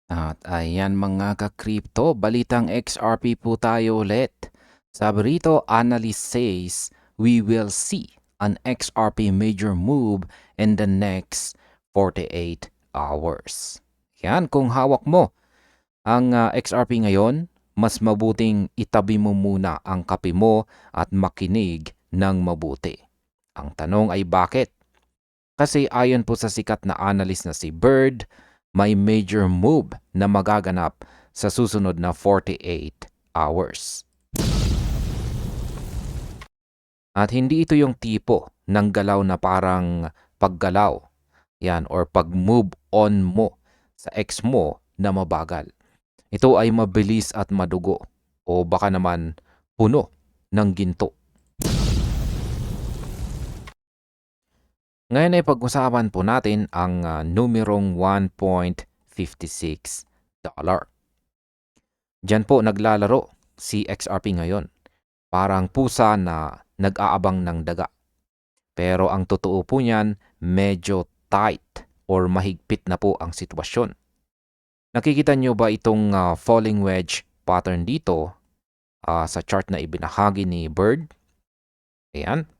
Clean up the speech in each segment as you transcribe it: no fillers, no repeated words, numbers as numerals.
At ayan mga ka-crypto, balitang XRP po tayo ulit. Sabi rito, analyst says we will see an XRP major move in the next 48 hours. Yan, kung hawak mo ang XRP ngayon, mas mabuting itabi mo muna ang kape mo at makinig ng mabuti. Ang tanong ay bakit? Kasi ayon po sa sikat na analyst na si Bird, may major move na magaganap sa susunod na 48 hours. At hindi ito yung tipo ng galaw na parang paggalaw, yan, or pag-move on mo sa ex mo na mabagal. Ito ay mabilis at madugo o baka naman puno ng ginto. Ngayon ay pag-usapan po natin ang numerong $1.56. Diyan po naglalaro si XRP ngayon. Parang pusa na nag-aabang ng daga. Pero ang totoo po niyan, medyo tight or mahigpit na po ang sitwasyon. Nakikita nyo ba itong falling wedge pattern dito sa chart na ibinahagi ni Bird? Ayan.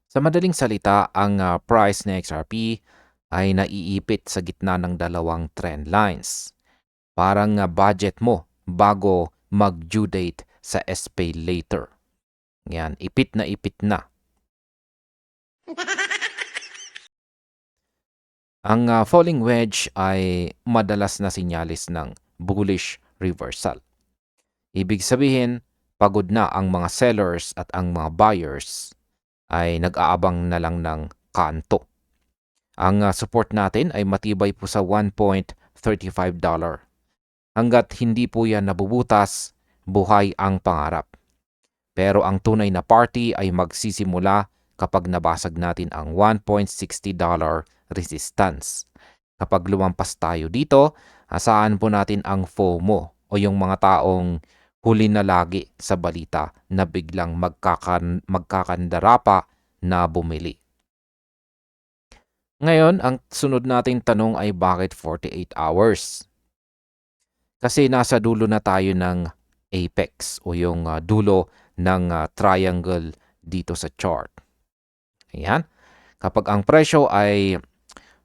Sa madaling salita, ang price ng XRP ay naiipit sa gitna ng dalawang trend lines. Parang budget mo bago mag-due date sa SPay later. Yan, ipit na ipit na. Ang falling wedge ay madalas na sinyalis ng bullish reversal. Ibig sabihin, pagod na ang mga sellers at ang mga buyers ay nag-aabang na lang ng kanto. Ang support natin ay matibay po sa $1.35. Hanggat hindi po yan nabubutas, buhay ang pangarap. Pero ang tunay na party ay magsisimula kapag nabasag natin ang $1.60 resistance. Kapag lumampas tayo dito, asahan po natin ang FOMO o yung mga taong huli na lagi sa balita na biglang magkakandara pa na bumili. Ngayon, ang sunod nating tanong ay bakit 48 hours? Kasi nasa dulo na tayo ng apex o yung dulo ng triangle dito sa chart. Ayan. Kapag ang presyo ay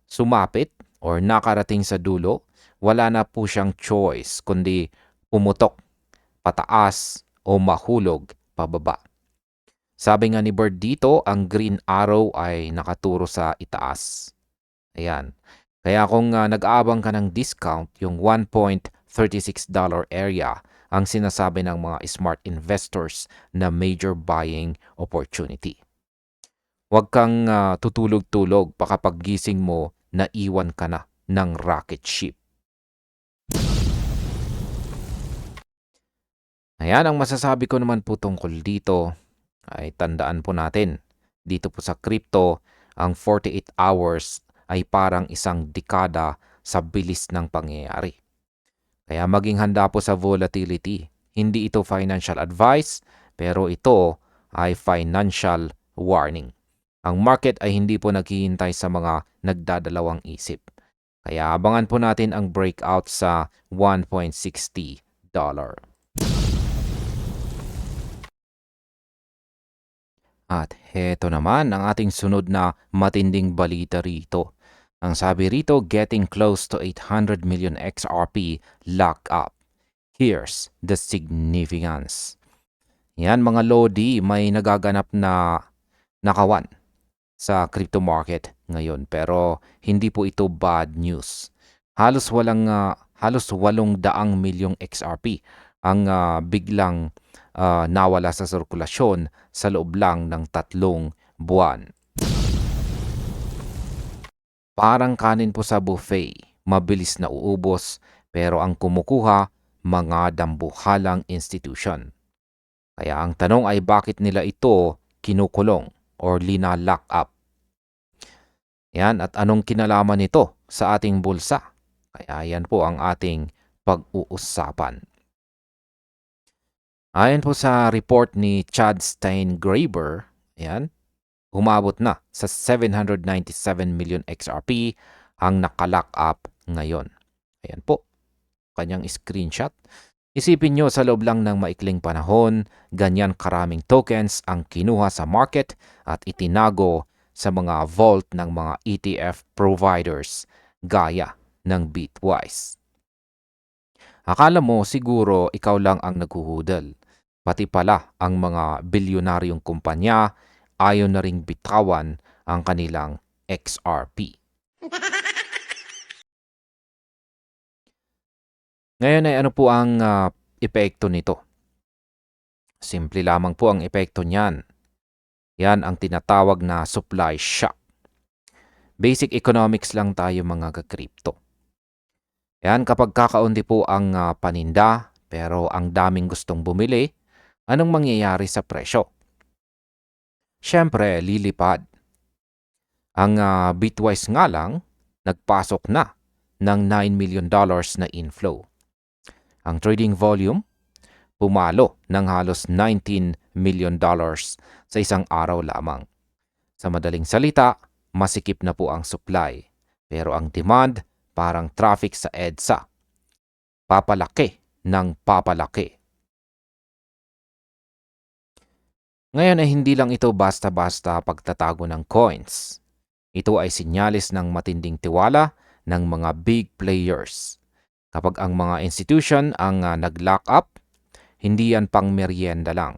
sumapit or nakarating sa dulo, wala na po siyang choice kundi pumutok, pataas o mahulog pababa. Sabi nga ni Bird dito, ang green arrow ay nakaturo sa itaas. Ayan. Kaya kung nag-aabang ka ng discount, yung $1.36 area, ang sinasabi ng mga smart investors na major buying opportunity. Huwag kang tutulog-tulog pa kapag gising mo na iwan ka na ng rocket ship. Ayan, ang masasabi ko naman po tungkol dito ay tandaan po natin. Dito po sa crypto, ang 48 hours ay parang isang dekada sa bilis ng pangyayari. Kaya maging handa po sa volatility. Hindi ito financial advice, pero ito ay financial warning. Ang market ay hindi po naghihintay sa mga nagdadalawang isip. Kaya abangan po natin ang breakout sa $1.60. At heto naman ang ating sunod na matinding balita rito. Ang sabi rito, getting close to 800 million XRP lock up. Here's the significance. Yan mga Lodi, may nagaganap na nakawan sa crypto market ngayon pero hindi po ito bad news. Halos 800 milyong XRP ang biglang nawala sa sirkulasyon sa loob lang ng 3 buwan. Parang kanin po sa buffet, mabilis na uubos pero ang kumukuha mga dambuhalang institution. Kaya ang tanong ay bakit nila ito kinukulong or linalock up. Yan, at anong kinalaman nito sa ating bulsa? Kaya yan po ang ating pag-uusapan. Ayon po sa report ni Chad Steingraber, yan, umabot na sa 797 million XRP ang nakalock up ngayon. Ayan po, kanyang screenshot. Isipin nyo sa loob lang ng maikling panahon, ganyan karaming tokens ang kinuha sa market at itinago sa mga vault ng mga ETF providers gaya ng Bitwise. Akala mo siguro ikaw lang ang naghuhudal. Pati pala ang mga bilyonaryong kumpanya ayaw na ring bitawan ang kanilang XRP. Ngayon ay ano po ang epekto nito? Simple lamang po ang epekto niyan. Yan ang tinatawag na supply shock. Basic economics lang tayo mga ka-crypto. Yan kapag kakaunti po ang paninda pero ang daming gustong bumili, anong mangyayari sa presyo? Siyempre, lilipad. Ang Bitwise nga lang, nagpasok na ng $9 million na inflow. Ang trading volume, pumalo ng halos $19 million sa isang araw lamang. Sa madaling salita, masikip na po ang supply. Pero ang demand, parang traffic sa EDSA. Papalaki ng papalaki. Ngayon ay hindi lang ito basta-basta pagtatago ng coins. Ito ay sinyalis ng matinding tiwala ng mga big players. Kapag ang mga institution ang nag-lock up, hindi yan pang merienda lang.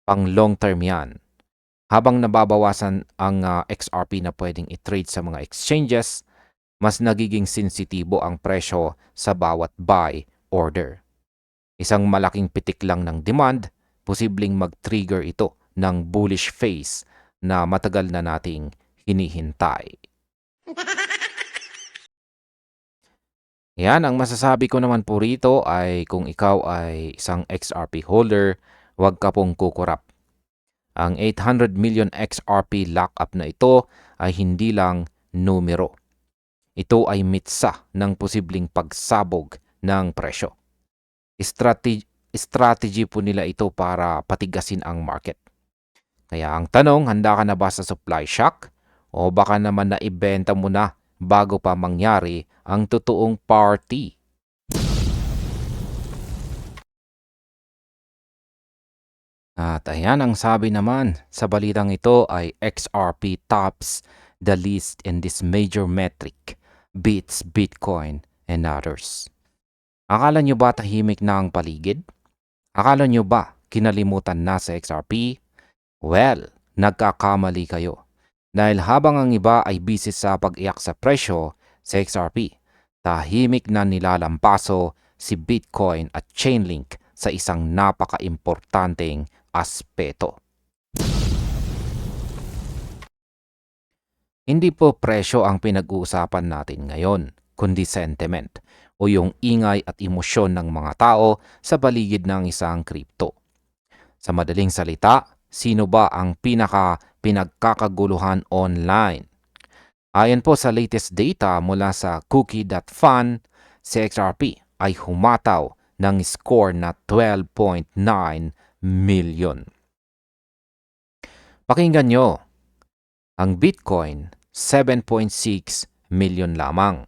Pang long term yan. Habang nababawasan ang XRP na pwedeng i-trade sa mga exchanges, mas nagiging sensitibo ang presyo sa bawat buy order. Isang malaking pitik lang ng demand, posibleng mag-trigger ito ng bullish phase na matagal na nating hinihintay. Yan, ang masasabi ko naman po rito ay kung ikaw ay isang XRP holder, huwag ka pong kukurap. Ang 800 million XRP lockup na ito ay hindi lang numero. Ito ay mitsa ng posibleng pagsabog ng presyo. Strategy po nila ito para patigasin ang market. Kaya ang tanong, handa ka na ba sa supply shock? O baka naman naibenta mo na bago pa mangyari ang totoong party? At ayan ang sabi naman sa balitang ito ay XRP tops the list in this major metric, beats Bitcoin and others. Akala nyo ba tahimik na ang paligid? Akala nyo ba kinalimutan na sa XRP? Well, nagkakamali kayo. Dahil habang ang iba ay busy sa pag-iyak sa presyo sa XRP, tahimik na nilalampaso si Bitcoin at Chainlink sa isang napaka-importanteng aspeto. Hindi po presyo ang pinag-uusapan natin ngayon, kundi sentiment o yung ingay at emosyon ng mga tao sa paligid ng isang crypto. Sa madaling salita, sino ba ang pinagkakaguluhan online? Ayon po sa latest data mula sa Cookie.fan, si XRP ay humataw ng score na 12.9 million. Pakinggan nyo, ang Bitcoin 7.6 million lamang.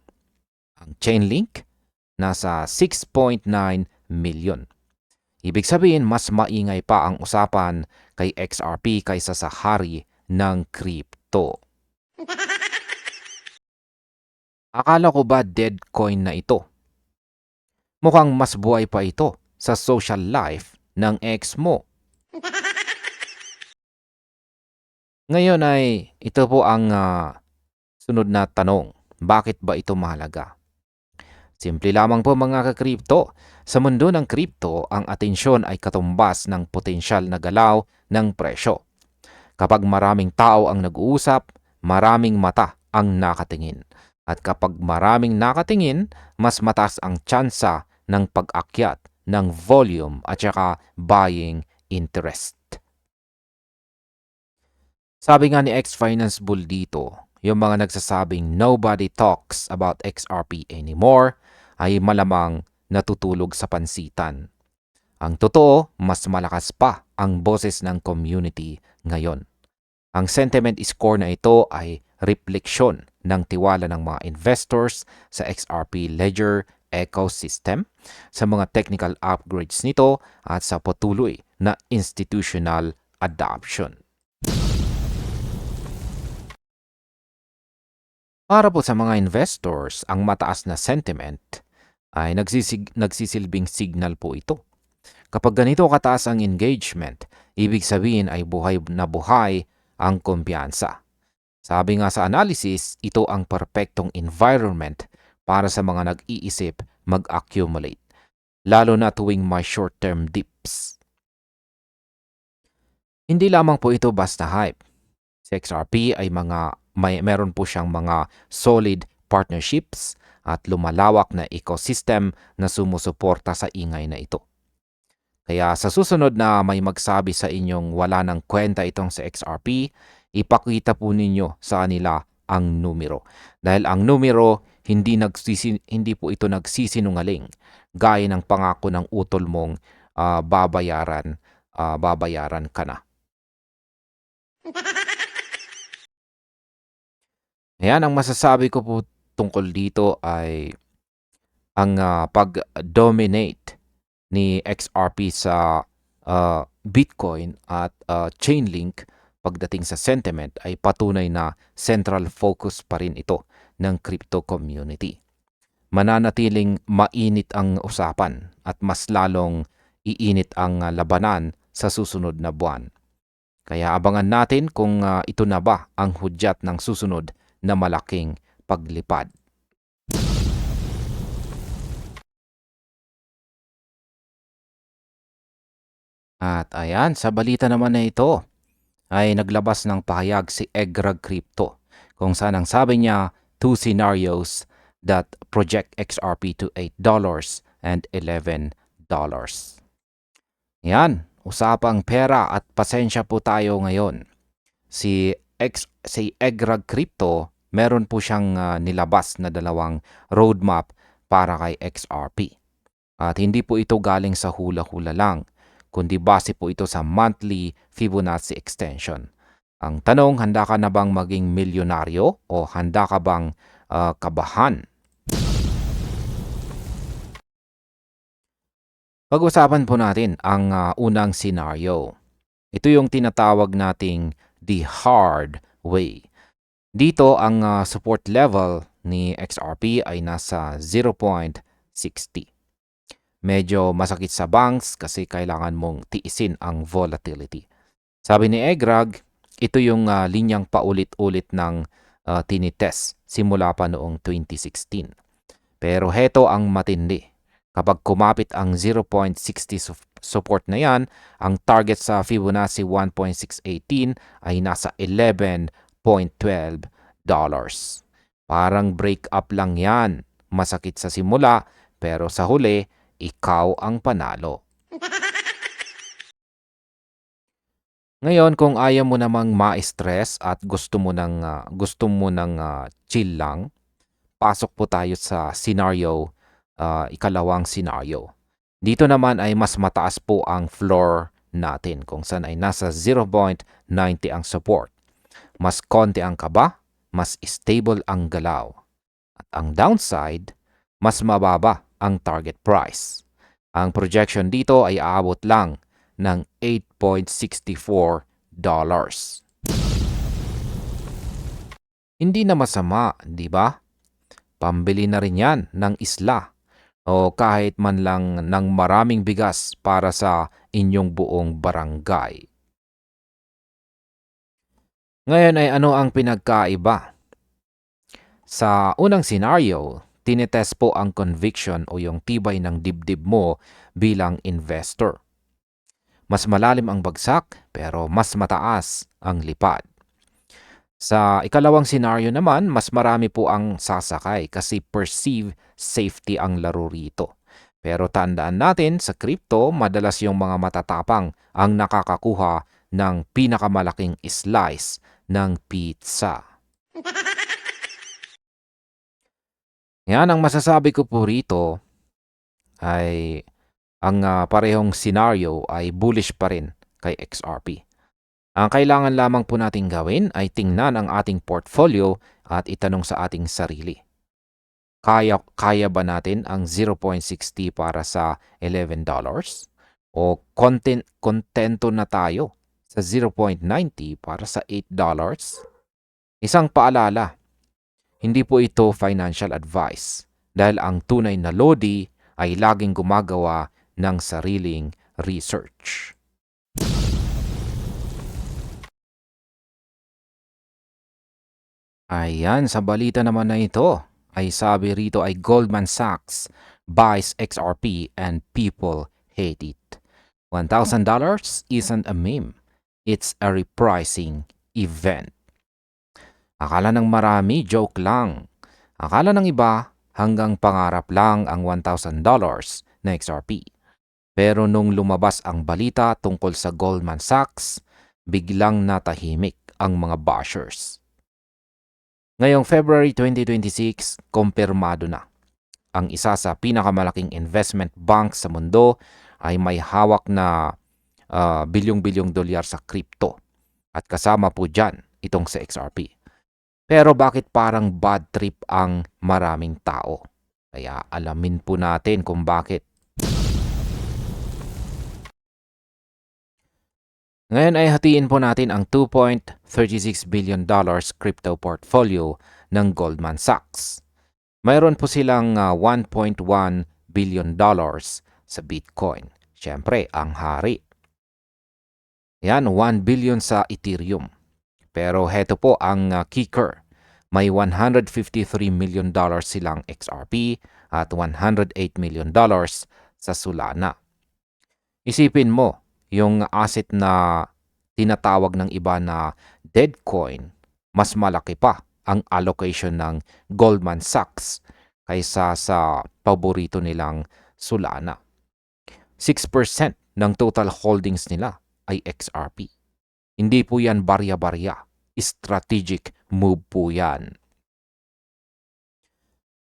Ang Chainlink nasa 6.9 million. Ibig sabihin, mas maingay pa ang usapan kay XRP kaysa sa hari ng crypto. Akala ko ba dead coin na ito? Mukhang mas buhay pa ito sa social life ng ex mo. Ngayon ay ito po ang sunod na tanong. Bakit ba ito mahalaga? Simple lamang po mga ka-crypto. Sa mundo ng crypto, ang atensyon ay katumbas ng potensyal na galaw ng presyo. Kapag maraming tao ang nag-uusap, maraming mata ang nakatingin. At kapag maraming nakatingin, mas mataas ang tsansa ng pag-akyat ng volume at saka buying interest. Sabi nga ni X-Finance Bull dito, yung mga nagsasabing nobody talks about XRP anymore ay malamang natutulog sa pansitan. Ang totoo, mas malakas pa ang boses ng community ngayon. Ang sentiment score na ito ay refleksyon ng tiwala ng mga investors sa XRP ledger ecosystem, sa mga technical upgrades nito at sa patuloy na institutional adoption. Para po sa mga investors, ang mataas na sentiment ay nagsisilbing signal po ito. Kapag ganito kataas ang engagement, ibig sabihin ay buhay na buhay ang kumpiyansa. Sabi nga sa analysis, ito ang perpektong environment para sa mga nag-iisip mag-accumulate, lalo na tuwing may short-term dips. Hindi lamang po ito basta hype. Si XRP ay meron po siyang mga solid partnerships at lumalawak na ecosystem na sumusuporta sa ingay na ito. Kaya sa susunod na may magsabi sa inyong wala ng kwenta itong sa XRP, ipakita po ninyo sa kanila ang numero. Dahil ang numero, hindi po ito nagsisinungaling. Gaya ng pangako ng utol mong babayaran ka na. Ayan, ang masasabi ko po tungkol dito ay ang pag-dominate ni XRP sa Bitcoin at Chainlink pagdating sa sentiment ay patunay na central focus pa rin ito ng crypto community. Mananatiling mainit ang usapan at mas lalong iinit ang labanan sa susunod na buwan. Kaya abangan natin kung ito na ba ang hudyat ng susunod na malaking paglipad. At ayan, sa balita naman na ito ay naglabas ng pahayag si Egrag Crypto kung saan ang sabi niya 2 scenarios that project XRP to $8 and $11. Yan, usapang pera at pasensya po tayo ngayon. Si Egrag Crypto, meron po siyang nilabas na dalawang roadmap para kay XRP. At hindi po ito galing sa hula-hula lang, kundi base po ito sa monthly Fibonacci extension. Ang tanong, handa ka na bang maging milyonaryo o handa ka bang kabahan? Pag-usapan po natin ang unang scenario. Ito yung tinatawag nating the hard way. Dito ang support level ni XRP ay nasa 0.60. Medyo masakit sa banks kasi kailangan mong tiisin ang volatility. Sabi ni Egrag, ito yung linyang paulit-ulit ng tinitest simula pa noong 2016. Pero heto ang matindi. Kapag kumapit ang 0.60 support na yan, ang target sa Fibonacci 1.618 ay nasa $11.12. Parang break up lang yan. Masakit sa simula, pero sa huli, ikaw ang panalo. Ngayon, kung ayaw mo namang ma-stress at gusto mo ng chill lang, pasok po tayo sa ikalawang scenario. Dito naman ay mas mataas po ang floor natin kung saan ay nasa 0.90 ang support. Mas konti ang kaba, mas stable ang galaw. At ang downside, mas mababa ang target price. Ang projection dito ay aabot lang ng $8.64. Hindi na masama, di ba? Pambili na rin yan ng isla o kahit man lang ng maraming bigas para sa inyong buong barangay. Ngayon ay ano ang pinagkaiba? Sa unang scenario, tinetest po ang conviction o yung tibay ng dibdib mo bilang investor. Mas malalim ang bagsak pero mas mataas ang lipad. Sa ikalawang senaryo naman, mas marami po ang sasakay kasi perceived safety ang laro rito. Pero tandaan natin, sa crypto, madalas yung mga matatapang ang nakakakuha ng pinakamalaking slice ng pizza. Yan ang masasabi ko po rito ay ang parehong scenario ay bullish pa rin kay XRP. Ang kailangan lamang po nating gawin ay tingnan ang ating portfolio at itanong sa ating sarili. Kaya ba natin ang 0.60 para sa $11? O kontento na tayo sa 0.90 para sa $8? Isang paalala, hindi po ito financial advice dahil ang tunay na Lodi ay laging gumagawa ng sariling research. Ayan, sa balita naman na ito, ay sabi rito ay Goldman Sachs buys XRP and people hate it. $1,000 isn't a meme. It's a repricing event. Akala ng marami, joke lang. Akala ng iba, hanggang pangarap lang ang $1,000 na XRP. Pero nung lumabas ang balita tungkol sa Goldman Sachs, biglang natahimik ang mga bashers. Ngayong February 2026, kumpirmado na. Ang isa sa pinakamalaking investment bank sa mundo ay may hawak na bilyong-bilyong dolyar sa crypto. At kasama po dyan itong sa XRP. Pero bakit parang bad trip ang maraming tao? Kaya alamin po natin kung bakit. Ngayon ay hatiin po natin ang $2.36 billion crypto portfolio ng Goldman Sachs. Mayroon po silang $1.1 billion sa Bitcoin. Siyempre, ang hari. Yan, 1 billion sa Ethereum. Pero heto po ang kicker. May $153 million silang XRP at $108 million sa Solana. Isipin mo, yung asset na tinatawag ng iba na dead coin, mas malaki pa ang allocation ng Goldman Sachs kaysa sa paborito nilang Solana. 6% ng total holdings nila ay XRP. Hindi po yan barya-barya. Strategic move po yan.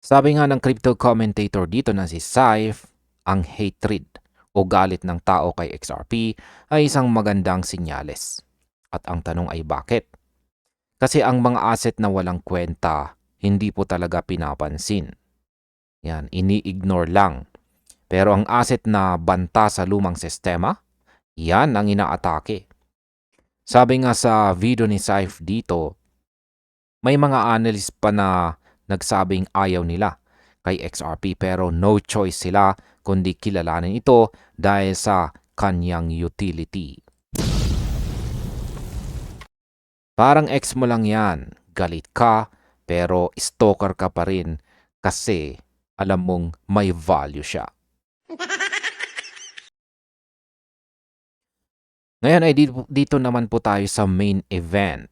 Sabi nga ng crypto commentator dito na si Saif, ang hatred o galit ng tao kay XRP ay isang magandang sinyales. At ang tanong ay bakit? Kasi ang mga asset na walang kwenta, hindi po talaga pinapansin. Yan, ini-ignore lang. Pero ang asset na banta sa lumang sistema, yan ang inaatake. Sabi nga sa video ni Saif dito, may mga analyst pa na nagsabing ayaw nila kay XRP pero no choice sila kundi kilalanin ito dahil sa kanyang utility. Parang ex mo lang yan, galit ka pero stalker ka pa rin kasi alam mong may value siya. Ngayon ay dito naman po tayo sa main event.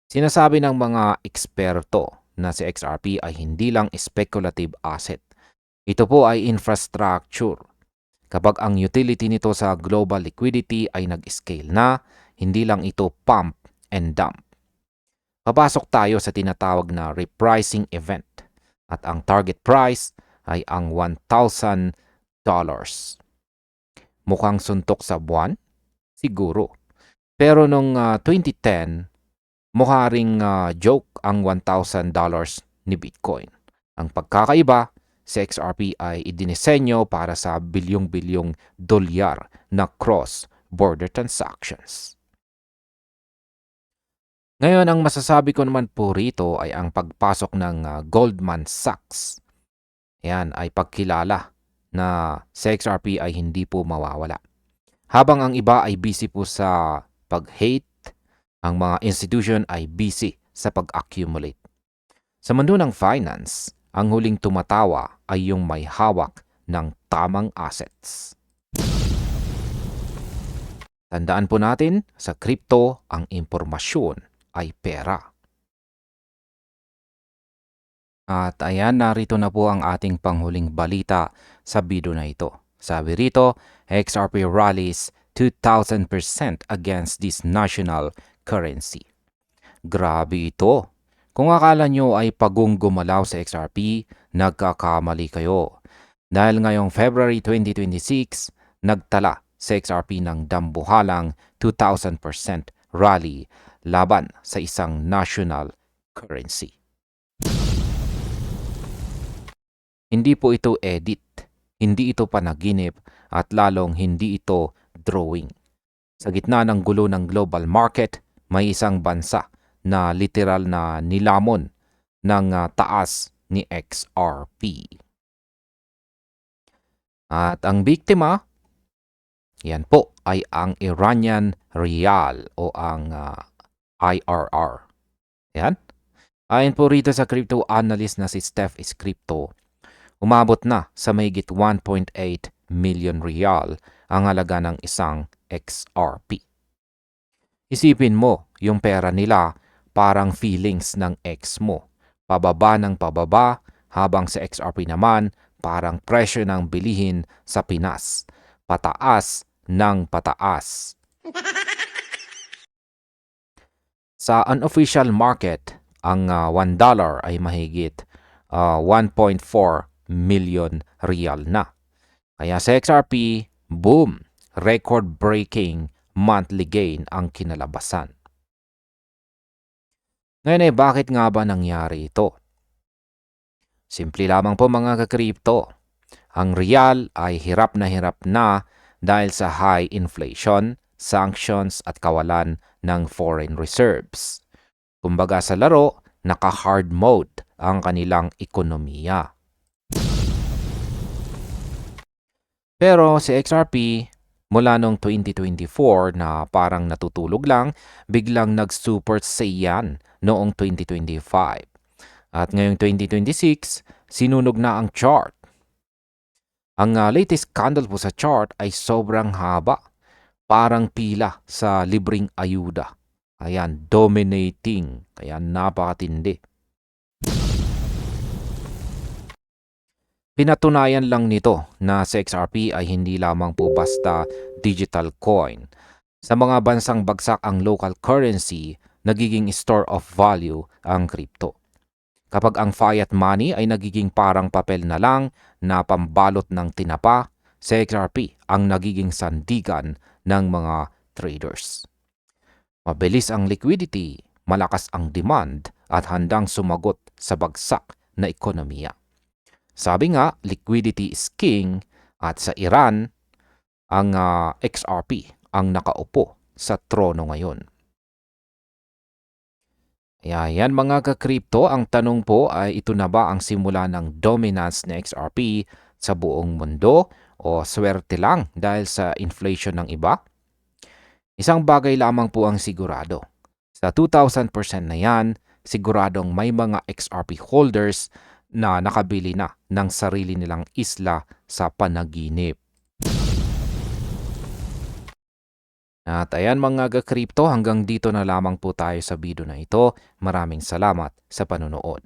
Sinasabi ng mga eksperto na si XRP ay hindi lang speculative asset. Ito po ay infrastructure. Kapag ang utility nito sa global liquidity ay nag-scale na, hindi lang ito pump and dump. Papasok tayo sa tinatawag na repricing event at ang target price ay ang $1,000. Mukhang suntok sa buwan? Siguro. Pero nung 2010, mukha ring joke ang $1,000 ni Bitcoin. Ang pagkakaiba, si XRP ay idinisenyo para sa bilyong-bilyong dolyar na cross-border transactions. Ngayon, ang masasabi ko naman po rito ay ang pagpasok ng Goldman Sachs. Yan ay pagkilala na si XRP ay hindi po mawawala. Habang ang iba ay busy po sa pag-hate, ang mga institution ay busy sa pag-accumulate. Sa mundo ng finance, ang huling tumatawa ay yung may hawak ng tamang assets. Tandaan po natin, sa crypto, ang impormasyon ay pera. At ayan, narito na po ang ating panghuling balita sa video na ito. Sabi rito, XRP rallies 2,000% against this national currency. Grabe ito. Kung akala nyo ay pagong gumalaw sa XRP, nagkakamali kayo. Dahil ngayong February 2026, nagtala sa XRP ng dambuhalang 2,000% rally laban sa isang national currency. Hindi po ito edit, hindi ito panaginip, at lalong hindi ito drawing. Sa gitna ng gulo ng global market, may isang bansa na literal na nilamon ng taas ni XRP. At ang biktima, yan po ay ang Iranian Rial o ang IRR. Yan. Ayon po rito sa crypto analyst na si Steph is Crypto, umabot na sa mahigit 1.8 million rial ang halaga ng isang XRP. Isipin mo, yung pera nila parang feelings ng ex mo. Pababa ng pababa, habang sa XRP naman parang presyo ng bilihin sa Pinas. Pataas ng pataas. Sa unofficial market, ang $1 ay mahigit 1.4 million rial na. Kaya sa XRP, boom, record-breaking monthly gain ang kinalabasan. Ngayon ay bakit nga ba nangyari ito? Simple lamang po mga ka-crypto. Ang rial ay hirap na dahil sa high inflation, sanctions at kawalan ng foreign reserves. Kumbaga sa laro, naka-hard mode ang kanilang ekonomiya. Pero si XRP, mula noong 2024 na parang natutulog lang, biglang nag-super saiyan noong 2025. At ngayong 2026, sinunog na ang chart. Ang latest candle po sa chart ay sobrang haba, parang pila sa libreng ayuda. Ayan, dominating. Kaya napakatindi. Pinatunayan lang nito na si XRP ay hindi lamang po basta digital coin. Sa mga bansang bagsak ang local currency, nagiging store of value ang crypto. Kapag ang fiat money ay nagiging parang papel na lang na pambalot ng tinapa, si XRP ang nagiging sandigan ng mga traders. Mabilis ang liquidity, malakas ang demand at handang sumagot sa bagsak na ekonomiya. Sabi nga, liquidity is king at sa Iran, ang XRP ang nakaupo sa trono ngayon. Yan mga ka-crypto, ang tanong po ay ito na ba ang simula ng dominance ng XRP sa buong mundo o swerte lang dahil sa inflation ng iba? Isang bagay lamang po ang sigurado. Sa 2,000% na yan, siguradong may mga XRP holders na nakabili na ng sarili nilang isla sa panaginip. At ayan mga ka-crypto, hanggang dito na lamang po tayo sa video na ito. Maraming salamat sa panonood.